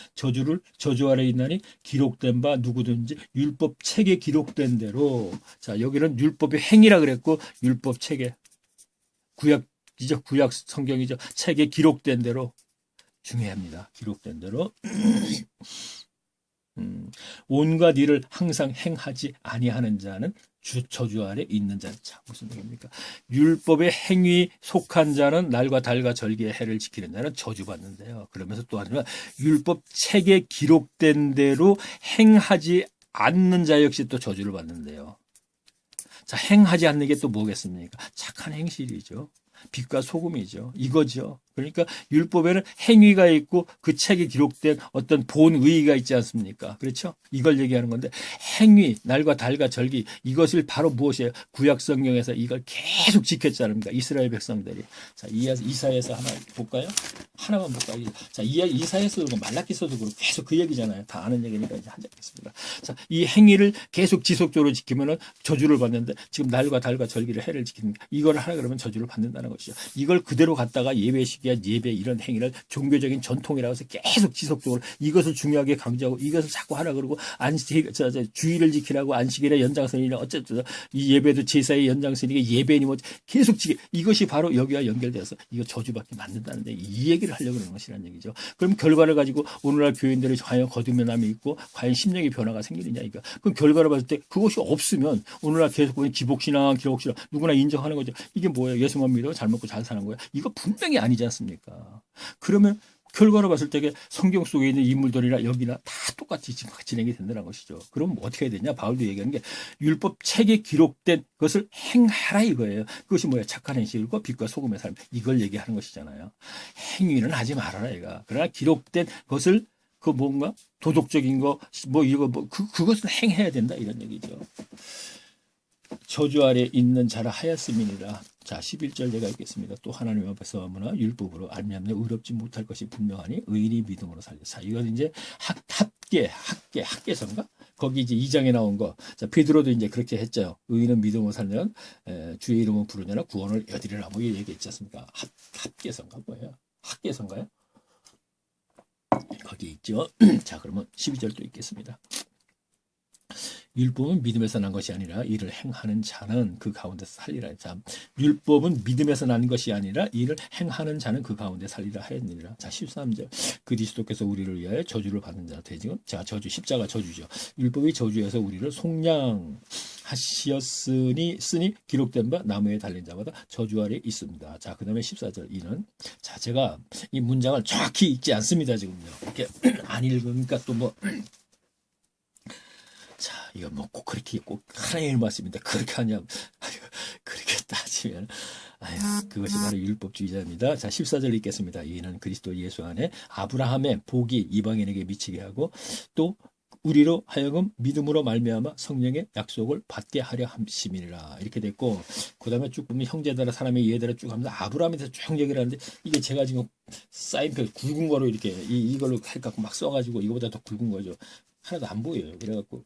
저주 아래 있나니 기록된 바 누구든지 율법 책에 기록된 대로. 자, 여기는 율법의 행위라 그랬고 율법 책에 구약 성경이죠. 책에 기록된 대로. 중요합니다. 기록된 대로. 온갖 일을 항상 행하지 아니하는 자는 저주 아래 있는 자. 자, 무슨 얘기입니까? 율법의 행위 속한 자는 날과 달과 절기의 해를 지키는 자는 저주받는데요. 그러면서 또 하나 율법 책에 기록된 대로 행하지 않는 자 역시 또 저주를 받는데요. 자, 행하지 않는 게 또 뭐겠습니까? 착한 행실이죠. 빛과 소금이죠. 이거죠. 그러니까 율법에는 행위가 있고 그 책에 기록된 어떤 본의가 있지 않습니까? 그렇죠? 이걸 얘기하는 건데 행위, 날과 달과 절기 이것을 바로 무엇이에요? 구약 성경에서 이걸 계속 지켰지 않습니까? 이스라엘 백성들이. 자, 이사야서 하나 볼까요? 하나만 볼까요? 자, 이사야서도 그렇고 말라기서도 그렇고 계속 그 얘기잖아요. 다 아는 얘기니까 이제 한장 있습니다. 자, 이 행위를 계속 지속적으로 지키면은 저주를 받는데 지금 날과 달과 절기를 해를 지키는 이걸 하라 그러면 저주를 받는다는 것이죠. 이걸 그대로 갖다가 예배식이야 예배 이런 행위를 종교적인 전통이라고 해서 계속 지속적으로 이것을 중요하게 강조하고 이것을 자꾸 하라 그러고 주의를 지키라고 안식일의 연장선이나 어쨌든 이 예배도 제사의 연장선이니까 예배니 뭐 계속 지키 이것이 바로 여기와 연결돼서 이거 저주받게 만든다는데 이 얘기를 하려고 하는 것이라는 얘기죠. 그럼 결과를 가지고 오늘날 교인들이 과연 거듭남이 있고 과연 심령의 변화가 생기느냐 이거. 그럼 결과를 봤을 때 그것이 없으면 오늘날 계속 보면 기복신앙 누구나 인정하는 거죠. 이게 뭐예요? 예수만 믿어 잘 먹고 잘 사는 거예요. 이거 분명히 아니지 않습니까? 그러면 결과로 봤을 때 성경 속에 있는 인물들이나 여기나 다 똑같이 진행이 된다는 것이죠. 그럼 어떻게 해야 되냐? 바울도 얘기하는 게 율법 책에 기록된 것을 행하라 이거예요. 그것이 뭐예요? 착한 행실과 빛과 소금의 삶. 이걸 얘기하는 것이잖아요. 행위는 하지 말아라 이가. 그러나 기록된 것을 그 뭔가 도덕적인 거 뭐 이거 뭐 그것은 행해야 된다 이런 얘기죠. 저주 아래 있는 자라 하였음이니라. 자, 11절 제가 읽겠습니다. 또 하나님 앞에서 아무나 율법으로 알미암내 의롭지 못할 것이 분명하니 의인이 믿음으로 살려. 자, 이건 이제 학계서인가? 거기 이제 2장에 나온 거. 자, 베드로도 이제 그렇게 했죠. 의인은 믿음으로 살면 주의 이름을 부르냐나 구원을 얻으리라. 뭐 얘기했지 않습니까? 학계서인가 뭐예요? 학계서인가요? 거기 있죠. 자, 그러면 12절도 읽겠습니다. 율법은 믿음에서 난 것이 아니라 이를 행하는 자는 그 가운데서 살리라. 자, 율법은 믿음에서 난 것이 아니라 이를 행하는 자는 그 가운데 살리라 하였느니라. 자, 13절. 그리스도께서 우리를 위하여 저주를 받는 자 되지금. 자, 저주 십자가 저주죠. 율법이 저주에서 우리를 속량하시었으니 기록된 바 나무에 달린 자마다 저주 아래 있습니다. 자, 그다음에 14절. 이는 자, 제가 이 문장을 정확히 읽지 않습니다. 지금요. 이렇게 안 읽으니까 또 뭐 자, 이거 뭐 꼭 그렇게 꼭 하나님의 말씀인데 그렇게 하냐? 그렇게 따지면 그것이 바로 율법주의자입니다. 자, 14절 읽겠습니다. 이는 그리스도 예수 안에 아브라함의 복이 이방인에게 미치게 하고 또 우리로 하여금 믿음으로 말미암아 성령의 약속을 받게 하려 함심이니라. 이렇게 됐고 그다음에 쭉 보면 형제들아 사람의 예대로 쭉 하면서 아브라함에 대해서 쭉 얘기를 하는데 이게 제가 지금 사인표 굵은 거로 이렇게 이걸로 해갖고 막 써가지고 이거보다 더 굵은 거죠. 하나도 안 보여요. 그래갖고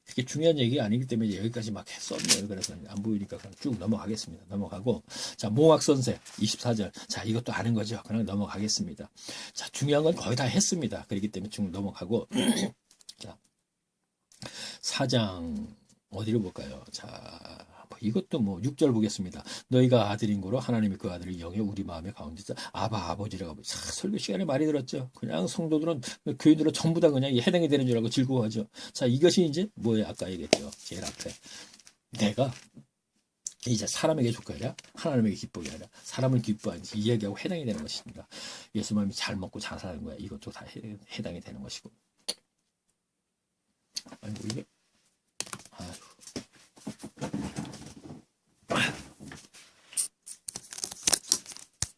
그게 중요한 얘기가 아니기 때문에 여기까지 막 썼네요. 그래서 안 보이니까 그냥 쭉 넘어가겠습니다. 넘어가고 자, 모학선생 24절. 자, 이것도 아는 거죠. 그냥 넘어가겠습니다. 자, 중요한 건 거의 다 했습니다. 그렇기 때문에 쭉 넘어가고 자, 4장 어디로 볼까요? 자, 이것도 뭐 6절 보겠습니다. 너희가 아들인 거로 하나님이 그 아들을 영에 우리 마음의 가운데서 아버지라고 설교 시간에 많이 들었죠. 그냥 성도들은 교인들은 전부 다 그냥 해당이 되는 줄 알고 즐거워하죠. 자, 이것이 이제 뭐예요? 아까 얘기했죠. 제일 앞에 내가 이제 사람에게 족하랴 하나님에게 기쁘게 하랴 사람을 기뻐하는지 이 얘기하고 해당이 되는 것입니다. 예수 마음이 잘 먹고 잘 사는 거야. 이것도 다 해당이 되는 것이고. 아이고 이게